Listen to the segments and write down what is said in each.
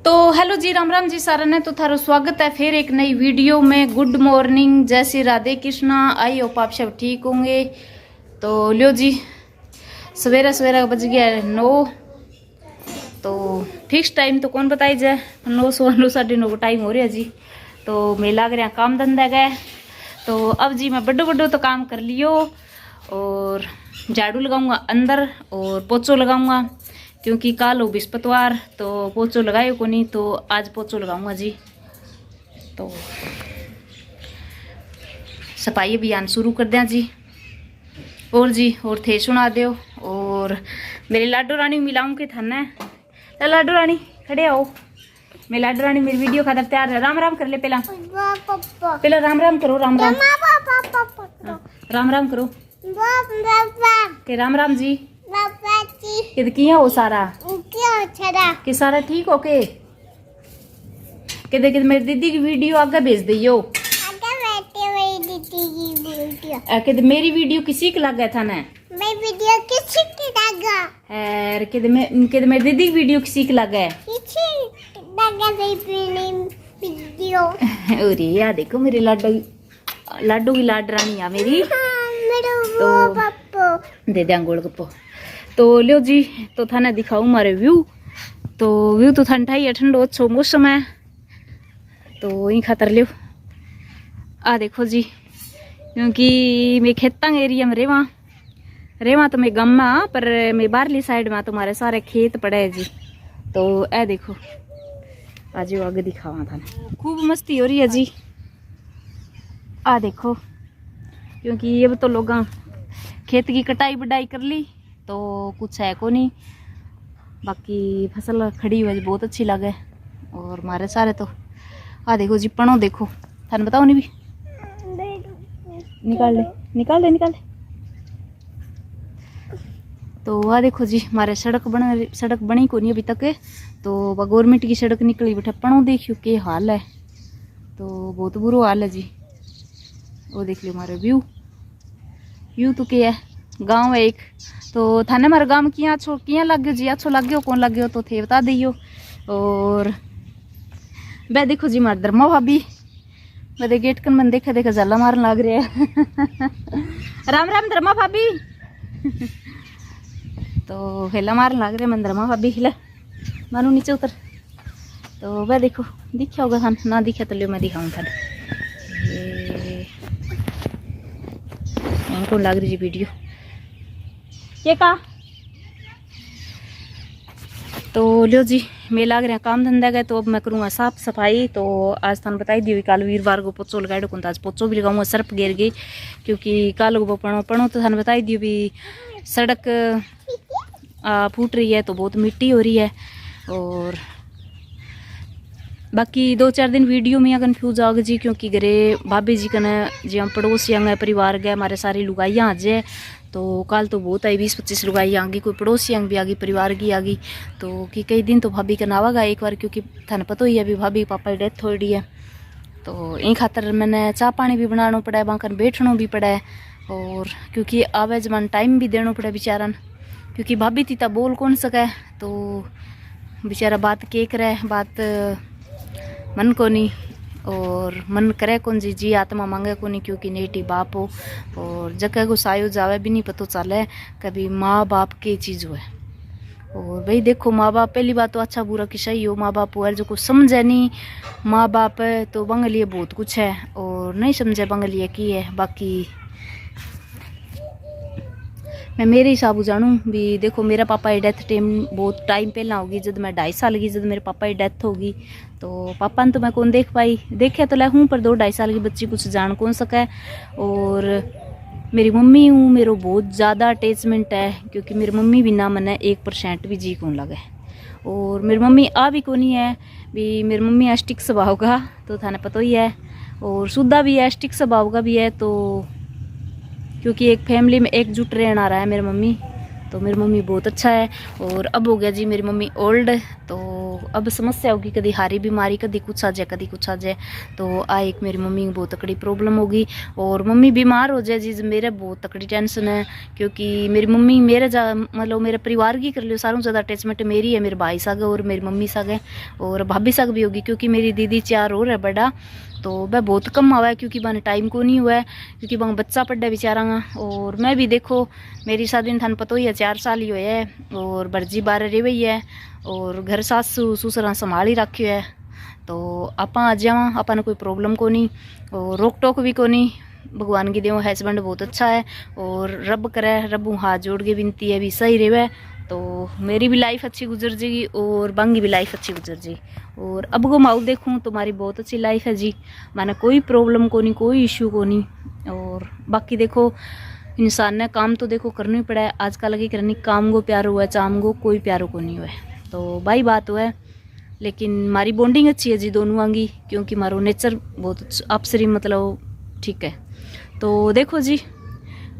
तो हेलो जी, राम राम जी सारा ने। तो थारो स्वागत है फिर एक नई वीडियो में। गुड मॉर्निंग, जय श्री राधे कृष्णा। आई होप आप सब ठीक होंगे। तो लियो जी, सवेरा सवेरा बज गया है 9। तो फिक्स टाइम तो कौन बताई जाए, 9 9:30 9 टाइम हो रहा है जी। तो मैं लग रहा काम धंधा गए। तो अब जी मैं बड्डो बड्डो तो काम कर लियो, और झाड़ू लगाऊंगा अंदर और पोछो लगाऊंगा, क्योंकि काल हो बृहस्पतिवार तो पोछो लगायो को नहीं, तो आज पोछो लगाऊंगा जी। तो सफाई अभियान शुरू कर दें जी। और जी और थे सुना दो। और मेरी लाडो रानी मिलाऊं के थाने। लाडो रानी खड़े आओ। मैं लाडो रानी मेरी वीडियो खातर तैयार है। राम राम कर ले पहला पहला राम राम करो। राम राम राम राम करो के राम राम जी कि किया हो सारा कि सारा ठीक हो के देख मेरी दीदी की वीडियो आगे भेज दियो। कि मेरी वीडियो किसी को लगा था ना, मैं वीडियो किसी की लगा है कि मेरी दीदी की वीडियो किसी को लगा है वीडियो। अरे यार देखो मेरे लाडू की लाड रानी है मेरी। तो दे दिया गोलगप्पो। तो लियो जी, तो थाने दिखाऊं मारे व्यू। तो व्यू तो थाने ठाई ठंडो अच्छो मौसम है, तो यही खातर लियो। आ देखो जी, क्योंकि मैं खेतंग एरिया में रेवा तो मैं गाँव में हाँ, पर मैं बाहरली साइड में तुम्हारे सारे खेत पड़े है जी। तो ए देखो, आज आगे दिखावा था, खूब मस्ती हो रही है जी। आ देखो, क्योंकि अब तो लोग खेत की कटाई बढ़ाई कर ली, तो कुछ है को नहीं, बाकी फसल खड़ी हुई बहुत अच्छी लगे। और हमारे सारे तो आ देखो जी, पणो देखो, थाने बताओ नहीं भी निकाल ले। तो आ देखो जी, हमारे सड़क बनी को नहीं अभी तक। तो गवर्नमेंट की सड़क निकली बैठे, पणो देखियो के हाल है। तो बहुत बुरा हाल है जी। वो देख लियो हमारे व्यू तो क्या है, गांव है एक। तो थाने हमारे गांव किया लग गयो जी, अच्छो लग गयो कौन लग गयो तो थे बता दियो। और वह देखो जी हमारे धर्मा भाभी मैं गेट कन मन देखा जाला मारन लग रहे है। राम राम धर्मा भाभी। तो हेला मारन लग रहे मन धर्मा भाभी, हिला मानो नीचे उतर। तो वह देखो, दिखा होगा थान, ना दिखा तो लियो मैं दिखाऊं थान। को लग रही जी वीडियो ये का। तो लियो जी, मैं लग रहा काम धंधा गए, तो अब मैं करूँगा साफ सफाई। तो आज थाने बताई दी, कल वीरवार को पोचो लगाए को, आज पोचो भी लगाऊंगा। सर्फ गिर गई क्योंकि कल को पणो तो थाने बताई दी भी सड़क फूट रही है, तो बहुत मिट्टी हो रही है। और बाकी 2-4 दिन वीडियो में कन्फ्यूज आ गई जी, क्योंकि घरे भाभी जी कने जी हम पड़ोसी आंगे परिवार गए, हमारे सारी लुगाइयाँ आ जाए। तो कल तो बहुत आई, 20-25 लुगाई आ गई, कोई पड़ोसी अंग भी आ गई, परिवार की आ गई। तो कि कई दिन तो भाभी का नावागा एक बार, क्योंकि थाने पता ही है अभी भाभी पापा की डेथ हो रही है। तो इन खातर मैंने चाह पानी भी बनाना पड़ा है, बाकर बैठना भी पड़ा है। और क्योंकि आवे जमान टाइम भी देना पड़ा बेचारा, क्योंकि भाभी थी तब बोल कौन सके। तो बेचारा बात के करे, बात मन को नहीं, और मन करे कौन जी आत्मा मांगे को नहीं, क्योंकि नेटी बाप हो। और जगह को सायो जावे भी नहीं पता चले कभी माँ बाप की चीज़ हो है। और भाई देखो, माँ बाप पहली बात तो अच्छा बुरा कि सही हो, माँ बाप है जो कुछ समझे नहीं। माँ बाप है तो बंग लिए बहुत कुछ है, और नहीं समझे बंग लिए की है। बाकी मैं मेरे हिसाब जानूँ भी, देखो मेरा पापा की डेथ बहुत टाइम पहला होगी, जब मैं 2.5 साल की, जब मेरे पापा की डेथ होगी। तो पापा ने तो मैं कौन देख पाई, देखे तो लै हूँ, पर 2-2.5 साल की बच्ची कुछ जान कौन सके। और मेरी मम्मी हूँ, मेरे बहुत ज़्यादा अटैचमेंट है, क्योंकि मेरी मम्मी बिना मैंने 1% भी जी कौन लगे। और मेरी मम्मी आ भी कौन है भी, मेरी मम्मी अस्टिक स्वभाव का, तो थाने पता ही है। और शुद्धा भी है, अस्टिक स्वभाव का भी है। तो क्योंकि एक फैमिली में एकजुट रहना रहा है मेरी मम्मी, तो मेरी मम्मी बहुत अच्छा है। और अब हो गया जी मेरी मम्मी ओल्ड, तो अब समस्या होगी, कभी हारी बीमारी, कभी कुछ आ जाए कभी कुछ आ जाए, तो आ एक मेरी मम्मी की बहुत तकड़ी प्रॉब्लम होगी। और मम्मी बीमार हो जाए जी, मेरे बहुत तकड़ी टेंशन है, क्योंकि मेरी मम्मी मेरे मतलब मेरे परिवार की कर लियो सारों ज़्यादा अटैचमेंट मेरी है, मेरे भाई साग और मेरी मम्मी साग है, और भाभी साग भी होगी, क्योंकि मेरी दीदी 4 और है बड़ा, तो वह बहुत कम आवा है, क्योंकि मैंने टाइम को नहीं हुआ है, क्योंकि वहाँ बच्चा पड़ा बेचारा। और मैं भी देखो मेरी शादी थान पता ही है 4 साल ही हुए है, और भरजी बारह रह गई है, और घर सासू ससुरा संभाल ही रखियो है। तो आप आ जावा, अपन कोई प्रॉब्लम को नहीं और रोक टोक भी को नहीं, भगवान की देव हस्बैंड बहुत अच्छा है, और रब करे, रब हाथ जोड़ के विनती है भी सही रहे, तो मेरी भी लाइफ अच्छी गुजर जाएगी और बांगी भी लाइफ अच्छी गुजर जाएगी। और अब को माऊ देखूँ तो हमारी बहुत अच्छी लाइफ है जी, मैंने कोई प्रॉब्लम को नहीं, कोई इशू को नहीं। और बाकी देखो इंसान ने काम तो देखो करना ही पड़ा है, आजकल की करनी, काम को प्यार हुआ है, चाम को कोई प्यारो को नहीं हुआ है, तो भाई बात हुआ है। लेकिन हमारी बॉन्डिंग अच्छी है जी दोनों आंगी, क्योंकि हमारो नेचर बहुत आपसरी मतलब ठीक है। तो देखो जी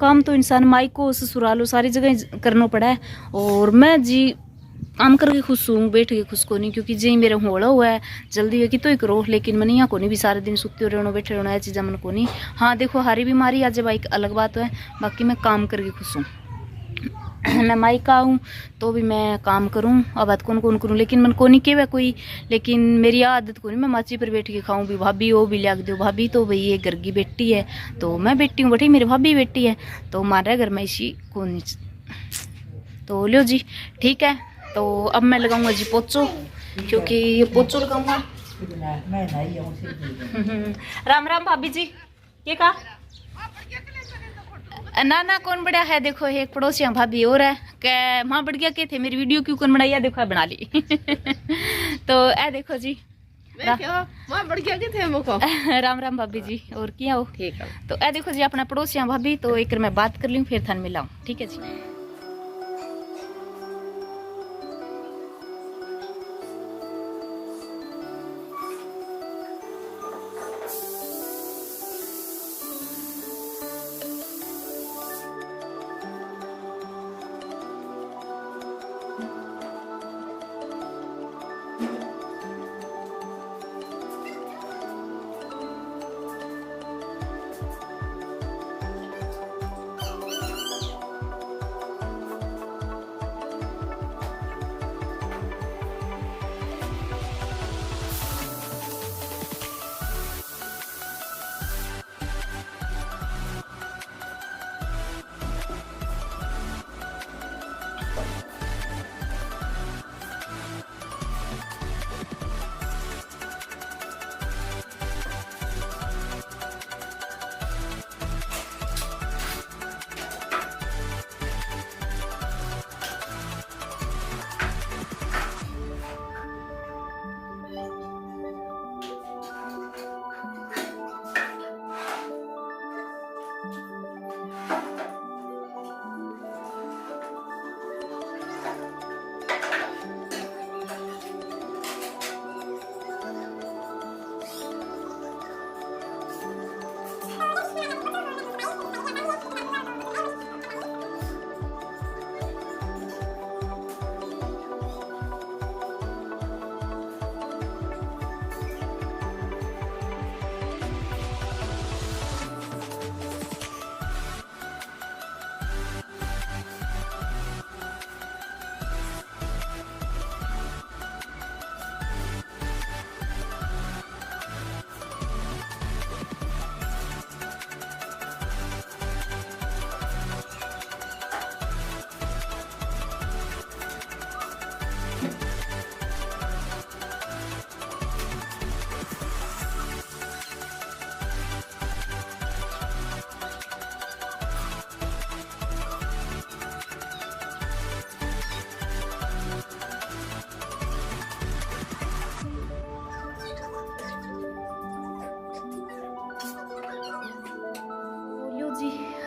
काम तो इंसान मायको ससुरालो सारी जगह करना पड़ा है, और मैं जी काम करके खुश हूँ, बैठ के खुश को नहीं, क्योंकि जी मेरा होड़ा हुआ है जल्दी है कि तो ही करो, लेकिन मन यहाँ को नहीं भी सारे दिन सुत्ते रहना बैठे रहना, चीज़ा मन को नहीं। हाँ देखो हारी बीमारी आज भाई अलग बात है, बाकी मैं काम करके खुश हूँ। मैं मायका हूँ तो भी मैं काम करूँ, अब बात कौन कौन करूँ, लेकिन मन को नहीं केवे कोई, लेकिन मेरी आदत को नहीं मैं माची पर बैठ के खाऊँ भी भाभी वो भी लिया दो, भाभी तो भाई ये घर की बेटी है, तो मैं बेटी हूँ बैठी, मेरी भाभी बेटी है, तो हमारे घर में इसी को नहीं। तो लो जी ठीक है, तो अब मैं लगाऊंगा जी पोचो, क्योंकि ये पोचो लगाऊंगा। राम राम भाभी जी, ये कहा ना ना कौन बढ़िया है, देखो एक पड़ोसी भाभी और है के माँ बढ़ गया के थे मेरी वीडियो क्यों कौन बनाई, देखो बना ली। तो ए देखो जी माँ बढ़ गया के थे मुको। राम राम भाभी जी, और क्या हो ठीक है। तो ए देखो जी अपना पड़ोसियाँ भाभी, तो एक मैं बात कर लूँ फिर थान मिलाऊँ, ठीक है जी।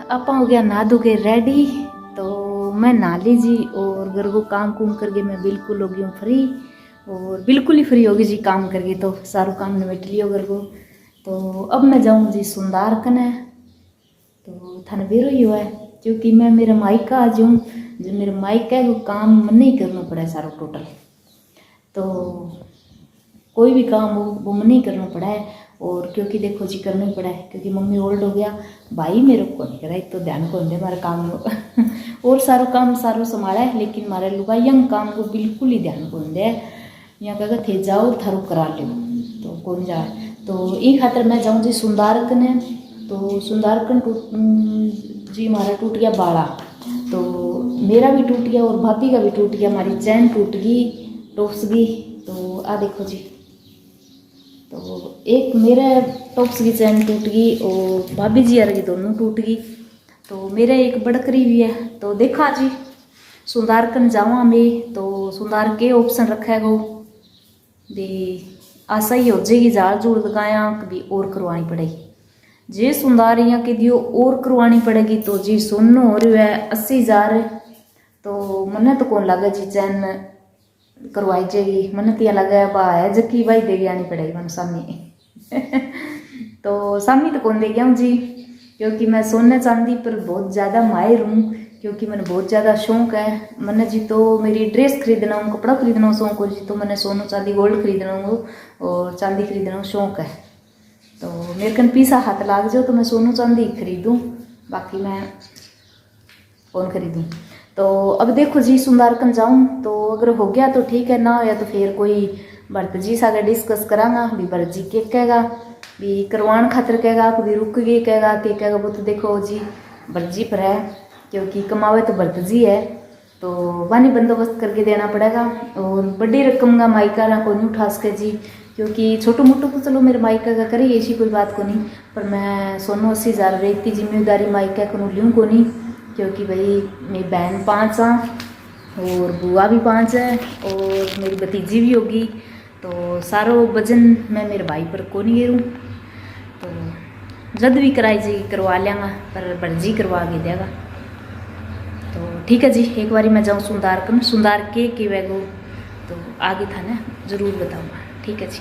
आप हो गया नहा धो के रेडी, तो मैं नहा ली जी, और घर को काम कुम करके मैं बिल्कुल हो गई हूँ फ्री, और बिल्कुल ही फ्री होगी जी काम करके, तो सारू काम निपट लियो घर को। तो अब मैं जाऊँ जी सुंदार कने, तो थाने बेरो ही हुआ है, क्योंकि मैं मेरा मायका आ जाऊँ जो मेरे माइक है वो काम मन ही करना पड़ा है सारा टोटल। तो कोई भी काम हो वो मन ही करना पड़ा है। और क्योंकि देखो जी करना ही पड़ा है, क्योंकि मम्मी ओल्ड हो गया, भाई मेरे को नहीं करा तो ध्यान को दे हमारे काम को और सारो काम सारो संभाला है, लेकिन हमारे लुगाइया काम को बिल्कुल ही ध्यान को दे। यहाँ कहा थे जाओ थारो करा लो तो कौन जाए। तो ये खातर मैं जाऊँ जी सुंदारकन है। तो सुंदारकन जी हमारा टूट गया बाड़ा, तो मेरा भी टूट गया और भाभी का भी टूट गया, हमारी चैन टूट गई, टॉप्स गई। तो आ देखो जी, तो एक मेरे टॉप्स की चैन टूट गई और भाभी जी यार की दोनों टूट गई। तो मेरे एक बड़करी भी है। तो देखा जी सुंदारकन जावा मैं, तो सुंदार के ऑप्शन रखा है वो भी आशा ही हो जाएगी, झाड़ झूड़ लगाया कभी और करवानी पड़ेगी। जे सुंदारियाँ के दियो और करवानी पड़ेगी तो जी सुनो हो रही है 80,000। तो मन्ने तो कौन लगे जी चैन करवाई जाएगी, मन तो लगा बा है जकी भाई दे आनी पड़ेगी मन सामने तो सामने तो कौन दे गया हूँ जी, क्योंकि मैं सोने चांदी पर बहुत ज़्यादा माहिर हूँ, क्योंकि मैंने बहुत ज़्यादा शौक है। मैंने जी तो मेरी ड्रेस खरीदना हो, कपड़ा खरीदना हो शौक हो जी, तो मैंने सोना चांदी गोल्ड खरीदना हो और चांदी खरीदना हो शौक है। तो मेरे कन पीसा हाथ लाग जाओ तो मैं सोनू चांदी खरीदूँ, बाकी मैं कौन खरीदूँ। तो अब देखो जी सुंदारकन जाऊँ तो अगर हो गया तो ठीक है, ना हो या तो फिर कोई भरत जी सागर डिस्कस करांगा भी भरत जी के कहेगा भी करवान खातर कहेगा, कभी रुक गए कहेगा कि कहेगा वो तो देखो जी भरत जी पर है, क्योंकि कमावे तो भरत जी है, तो वानी बंदोबस्त करके देना पड़ेगा। और बड़ी रकम का मायका ना को नहीं उठा सके जी, क्योंकि छोटो मोटो तो चलो मेरे मायका का करी ऐसी कोई बात को नहीं, पर मैं सोनू 80,000 इतनी जिम्मेदारी मायका को लूँ को नहीं, क्योंकि भाई मेरी बहन 5 हैं और बुआ भी 5 है और मेरी भतीजी भी होगी, तो सारो वजन मैं मेरे भाई पर को नहीं गिरूँ। तो जद भी कराई जाएगी करवा लेंगा, पर भरजी करवा के देगा। तो ठीक है जी, एक बारी मैं जाऊँ सुंदारकन, सुंदार के वैगो तो आगे था ना ज़रूर बताऊँगा। ठीक है जी।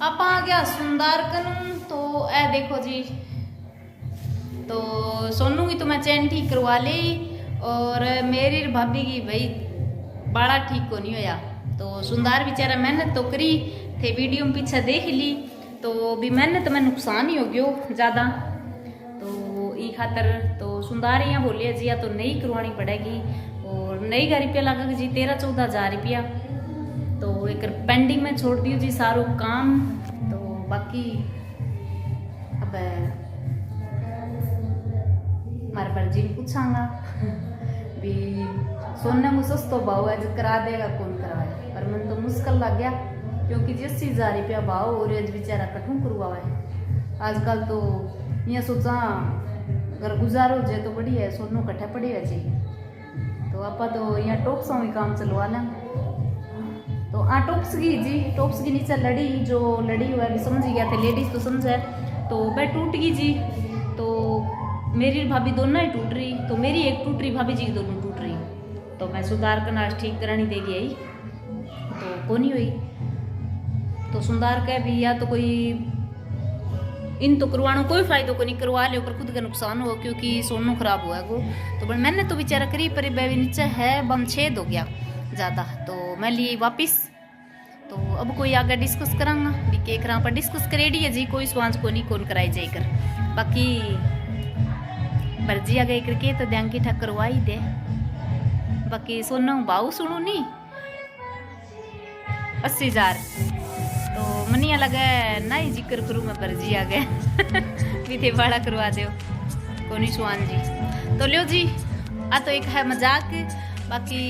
आप आ गया सुंदर कनू। तो ए देखो जी, तो सोनू की तो मैं चैन ठीक करवा ली और मेरी भाभी की भाई बाड़ा ठीक को नहीं होया। तो सुंदर बेचारा मेहनत तो करी थे, वीडियो में पीछे देख ली, तो भी मेहनत में नुकसान ही हो गयो ज़्यादा। तो ई खातर तो सुंदर यहाँ बोलिए जी या तो नई करवानी पड़ेगी और नई का रुपया लगेगा जी 13-14 हज़ार रुपया। तो एक पेंडिंग में छोड़ दियो जी सारो काम। तो बाकी अब मारे पर जी पूछांगा भी सोने में सस्तो भाव है जो करा देगा कौन कराए, पर मन तो मुश्किल लग गया क्योंकि 80,000 रुपया भाव और बेचारा कठू करवा है। आजकल तो यहाँ सोचा अगर गुजारो जाए तो बढ़िया है, सोनू कट्ठे पड़े है जी। तो आप तो यहाँ टॉप्सों में काम चलवा लें। तो टॉप्स की जी, टॉप्स के नीचे लड़ी जो लड़ी हुआ है समझ गया थे, लेडीज तो समझे, तो वह टूट गई जी। तो मेरी भाभी दोनों ही टूट रही, तो मेरी एक टूट रही, भाभी जी की दोनों टूट रही। तो मैं सुधार करना ठीक करानी दे गई तो कौन ही हुई। तो सुंदर कह भी या तो कोई इन तो करवाना कोई फायदा को नहीं, करवा ले पर खुद का नुकसान हो क्योंकि सोनू खराब हुआ है वो। तो मैंने तो बेचारा करी पर बेबी नीचे है बम छेद हो गया ज़्यादा, तो मैं लिए वापिस। तो अब कोई आगे डिस्कस करांगा भी के करा पर डिस्कस करेडी है जी, कोई स्वांस को नहीं कौन कराई जाकर। बाकी मर्जी आ गई करके तो ध्यान की ठक करवाई दे। बाकी सोना भाव सुनो नहीं 80,000 तो मनिया लगा ना ही जिक्र करूँ मैं, मर्जी आ गए भी थे भाड़ा करवा दो कोनी सुहान जी। तो लियो जी आ तो एक है मजाक, बाकी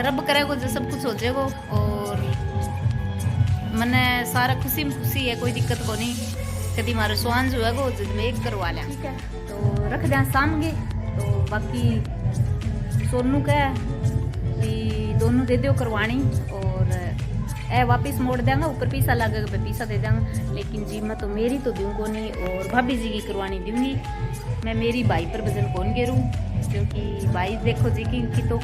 रब करेगो जो सब कुछ हो जाएगो और मने सारा खुशी में खुशी है, कोई दिक्कत को नहीं। कभी मारो सुहान जो है वो में एक करवा लें, ठीक है तो रख दें सामने। तो बाकी सोनू का भी दोनों दे दो करवानी और ए वापस मोड़ देंगे, ऊपर पैसा लगेगा मैं पैसा दे देंगे। लेकिन जी मैं तो मेरी तो दूंगा नहीं और भाभी जी की करवानी दूंगी मैं, मेरी भाई पर वजन कौन गिरूँ क्योंकि भाई देखो जी की तो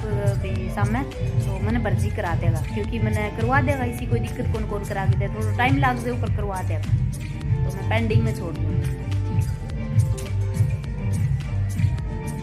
सामने तो मैंने भर्जी करा देगा क्योंकि मैंने करवा देगा, इसी कोई दिक्कत कौन कौन करा के दे, थोड़ा टाइम लग जाए ऊपर करवा देगा। तो मैं पेंडिंग में छोड़ दूँगी।